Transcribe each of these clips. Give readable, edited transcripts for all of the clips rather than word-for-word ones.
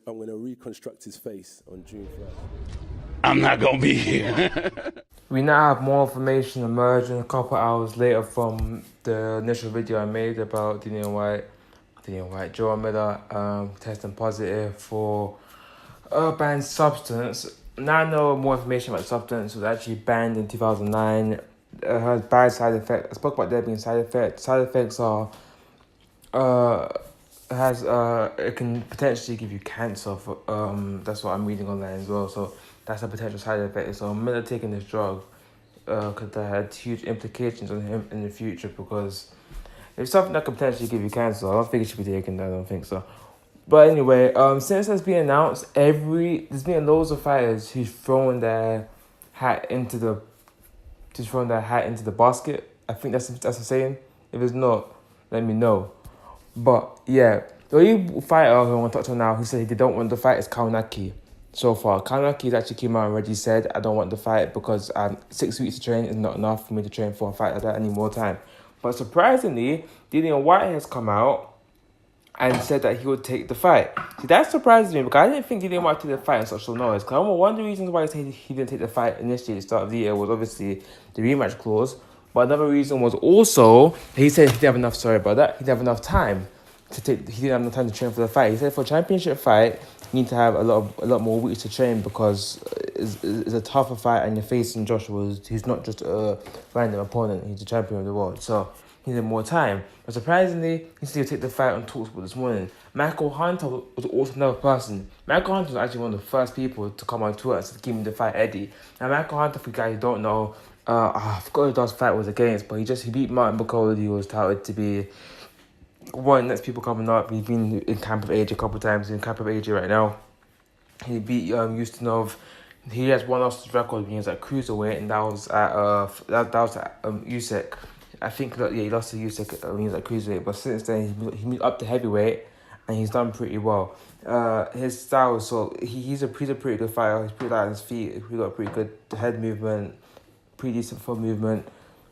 gonna reconstruct his face on June 1st. I'm not gonna be here. We now have more information emerging a couple hours later from the initial video I made about Joe Miller, testing positive for a banned substance. Now I know more information about the substance. It was actually banned in 2009. It has bad side effects. I spoke about there being side effects. Side effects are uh it can potentially give you cancer. That's what I'm reading online as well. So that's a potential side effect. So Miller taking this drug could have had huge implications on him in the future, because it's something that could potentially give you cancer. I don't think it should be taken. I don't think so. But anyway, since that's been announced, there's been loads of fighters who's throwing their hat into the basket. I think that's the saying. If it's not, let me know. But yeah, the only fighter who I want to touch on now who said they don't want the fight is Kaunaki. So far, Kaunaki actually came out and already said, I don't want the fight because 6 weeks to train is not enough for me to train for a fight like that any more time. But surprisingly, Dillian White has come out and said that he would take the fight. See, that surprises me, because I didn't think Dillian White took the fight in such short notice. Because one of the reasons why he didn't take the fight initially at the start of the year was obviously the rematch clause. But another reason was also, he said he didn't have enough, sorry about that, he didn't have enough time he didn't have enough time to train for the fight. He said for a championship fight, you need to have a lot more weeks to train, because it's a tougher fight, and you're facing Joshua, who's not just a random opponent, he's the champion of the world. So he needed more time. But surprisingly, he said he'll take the fight on TalkSport this morning. Michael Hunter was also another person. Michael Hunter was actually one of the first people to come on Twitter to give him the fight Eddie. Now Michael Hunter, for guys who don't know, I forgot who that fight was against, but he beat Martin Bukola. He was touted to be one of the next people coming up. He's been in Camp of AJ a couple of times. He's in Camp of AJ right now. He beat Ustinov. He has one lost record when he was at cruiserweight, and that was at Usyk. I think he lost to Usyk when he was at cruiserweight, but since then he moved up to heavyweight, and he's done pretty well. His style, so he's a pretty good fighter. He's pretty light on his feet. He's got pretty good head movement, pretty decent foot movement.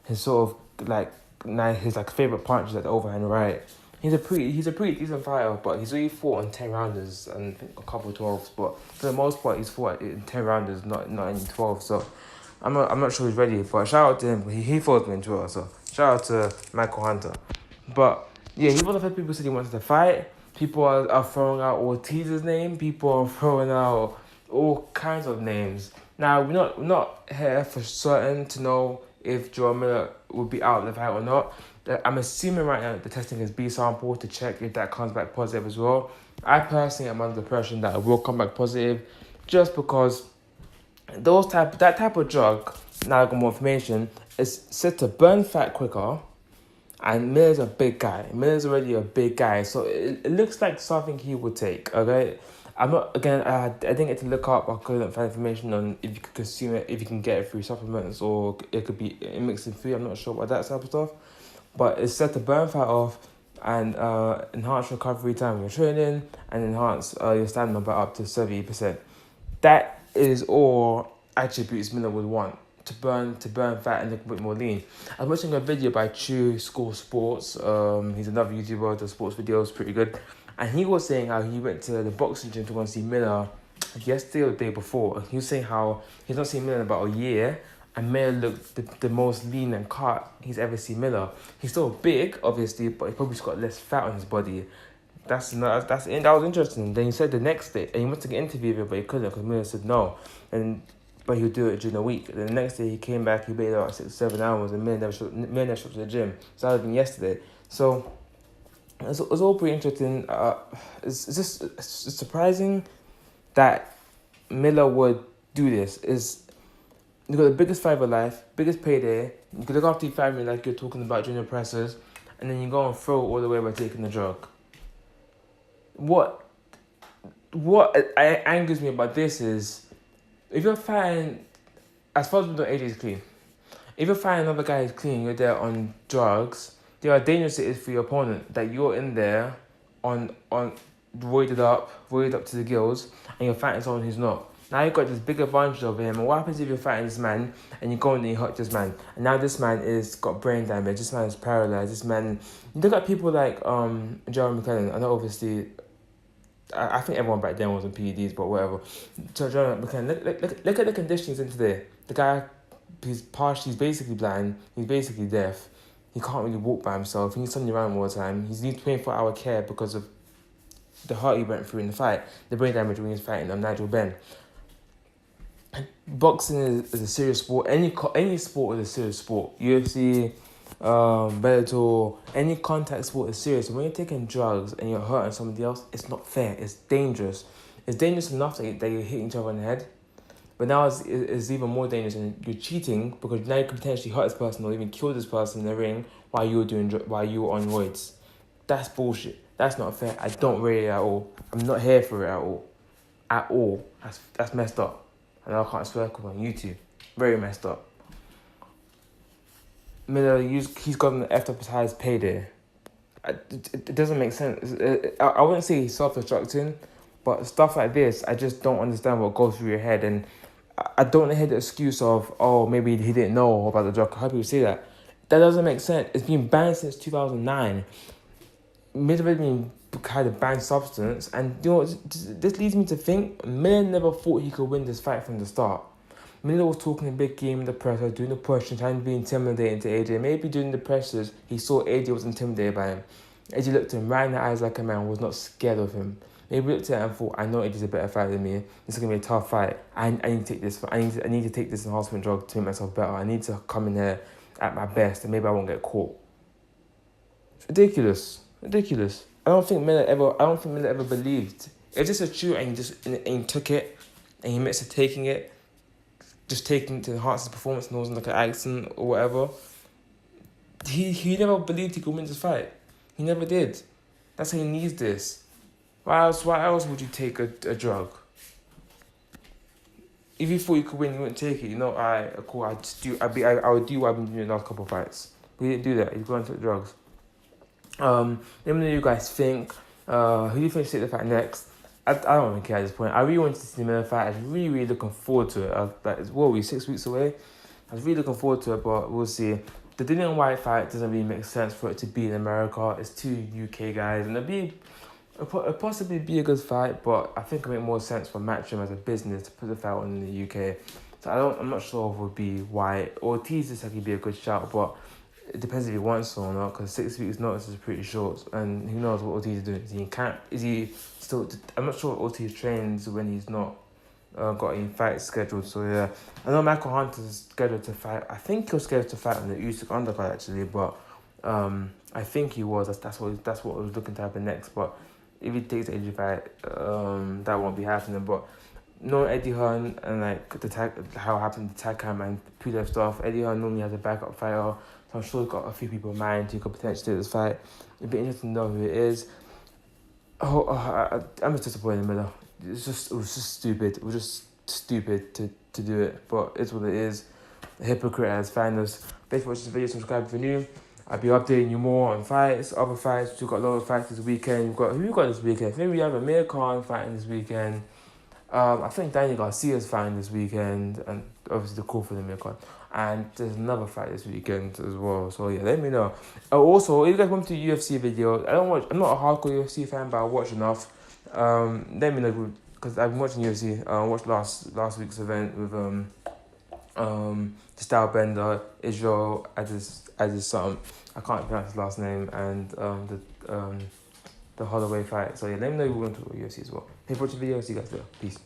His sort of his favorite punch is at the overhand right. He's a pretty decent fighter, but he's only fought on 10 rounders and I think a couple of 12s. But for the most part, he's fought in 10 rounders, not in 12. So I'm not sure he's ready. But shout out to him. He fought me in 12. So shout out to Michael Hunter. But yeah, he was the first people said he wanted to fight. People are throwing out Ortiz's name. People are throwing out all kinds of names. Now we're not here for certain to know if Joe Miller will be out of the fight or not. I'm assuming right now the testing is B sample to check if that comes back positive as well. I personally am under the impression that it will come back positive, just because that type of drug, now I got more information, is said to burn fat quicker, and Miller's a big guy. Miller's already a big guy, so it looks like something he would take, okay? I'm not, again, I didn't get to look up, I couldn't find information on if you could consume it, if you can get it through supplements, or it could be mixed in food. I'm not sure about that type of stuff. But it's set to burn fat off and enhance recovery time when you're training, and enhance your stamina by up to 70%. That is all attributes Miller would want to burn fat and look a bit more lean. I was watching a video by True School Sports. He's another YouTuber, does sports videos, pretty good. And he was saying how he went to the boxing gym to go and see Miller yesterday or the day before. He was saying how he's not seen Miller in about a year, and Miller looked the most lean and cut he's ever seen Miller. He's still big, obviously, but he probably just got less fat on his body. That was interesting. Then he said the next day, and he wanted to get interviewed him, but he couldn't because Miller said no, but he'll do it during the week. Then the next day he came back, he waited about 6-7 hours, and Miller never showed to the gym. So that had been yesterday. So it's all pretty interesting. It's surprising that Miller would do this. You got the biggest fight of your life, biggest payday. You can look after your family like you're talking about during the presses, and then you go and throw it all the way by taking the drug. What angers me about this is, if you're fighting, as far as we know, AJ is clean. If you're fighting another guy who's clean, you're there on drugs, there are dangerous it is for your opponent that you're in there on roided up to the gills, and you're fighting someone who's not. Now you've got this big advantage over him. And what happens if you're fighting this man and you go and you hurt this man? And now this man is got brain damage. This man is paralyzed. This man, you look at people like Jeremy McLennan. I know obviously I think everyone back then was on PEDs, but whatever. So Jonathan McLean, look at the conditions in today. The guy, he's basically blind, he's basically deaf. He can't really walk by himself. He needs somebody around him all the time. He needs 24-hour care because of the hurt he went through in the fight, the brain damage when he was fighting Nigel Benn. Boxing is a serious sport. Any sport is a serious sport. UFC, Bellator, any contact sport is serious. When you're taking drugs and you're hurting somebody else, it's not fair. It's dangerous. It's dangerous enough that you're hitting each other in the head. But now it's even more dangerous, and you're cheating because now you could potentially hurt this person or even kill this person in the ring while you were on roids. That's bullshit. That's not fair. I don't rate it at all. I'm not here for it at all. At all. That's messed up. And I can't swear on YouTube. Very messed up. Miller, he's gotten effed up his highest payday. It doesn't make sense. I wouldn't say he's self-destructing, but stuff like this, I just don't understand what goes through your head. And I don't hear the excuse of, oh, maybe he didn't know about the drug. I heard people say that. That doesn't make sense. It's been banned since 2009. Miller had a banned substance, and you know, this leads me to think Miller never thought he could win this fight from the start. Miller was talking a big game in the presser, doing the push and trying to be intimidating to AJ. Maybe during the pressures, he saw AJ was intimidated by him. AJ looked him right in the eyes like a man, was not scared of him. Maybe looked at him and thought, I know AJ's a better fighter than me. This is gonna be a tough fight. I need to take this. I need to take this enhancement drug to make myself better. I need to come in here at my best, and maybe I won't get caught. It's ridiculous. I don't think Miller ever believed. It's just a shoot, and he took it, and he admits to taking it, just taking it to enhance his performance, and it wasn't like an accident or whatever. He never believed he could win this fight. He never did. That's how he needs this. Why else would you take a drug? If you thought you could win, you wouldn't take it. You know, cool. I would do what I've been doing the last couple of fights. But he didn't do that. He's going to the drugs. Let me know what you guys think. Who do you think should take the fight next? I don't really care at this point. I really wanted to see the Miller fight. I was really looking forward to it. We're 6 weeks away. I was really looking forward to it, but we'll see. The Dillian Whyte fight doesn't really make sense for it to be in America. It's two UK guys, and it'll possibly be a good fight, but I think it would make more sense for Matchroom as a business to put the fight on in the UK. So I'm not sure if it would be Whyte. Ortiz just like he'd be a good shout, but it depends if he wants to or not, because 6 weeks notice is pretty short, and who knows what Ortiz is doing. I'm not sure what Ortiz trains when he's not got any fights scheduled, so yeah. I know Michael Hunter's scheduled to fight. I think he was scheduled to fight on the Usyk undercard actually, but I think he was. That's what was looking to happen next, but if he takes the AJ fight, that won't be happening, but no Eddie Hearn and how it happened to Takam and Pulev stuff. Eddie Hearn normally has a backup fighter, so I'm sure he's got a few people in mind who could potentially take this fight. It'd be interesting to know who it is. I'm just disappointed in Miller. It was just stupid. It was just stupid to do it, but it's what it is. A hypocrite as fans. Thanks for watching this video. Subscribe if you're new. I'll be updating you more on fights, other fights. We've got a lot of fights this weekend. Who we got this weekend? Maybe we have Amir Khan fighting this weekend. I think Daniel Garcia's fighting this weekend, and obviously the call for the Amir Khan. And there's another fight this weekend as well. So yeah, let me know. Also, if you guys want to do UFC video, I'm not a hardcore UFC fan, but I watch enough. Let me know, because I've been watching UFC. I watched last week's event with Stylebender, Israel Adesanya something. I can't pronounce his last name, and the Holloway fight. So yeah, let me know if you want to talk about UFC as well. Hey, watch the video. See you guys later. Peace.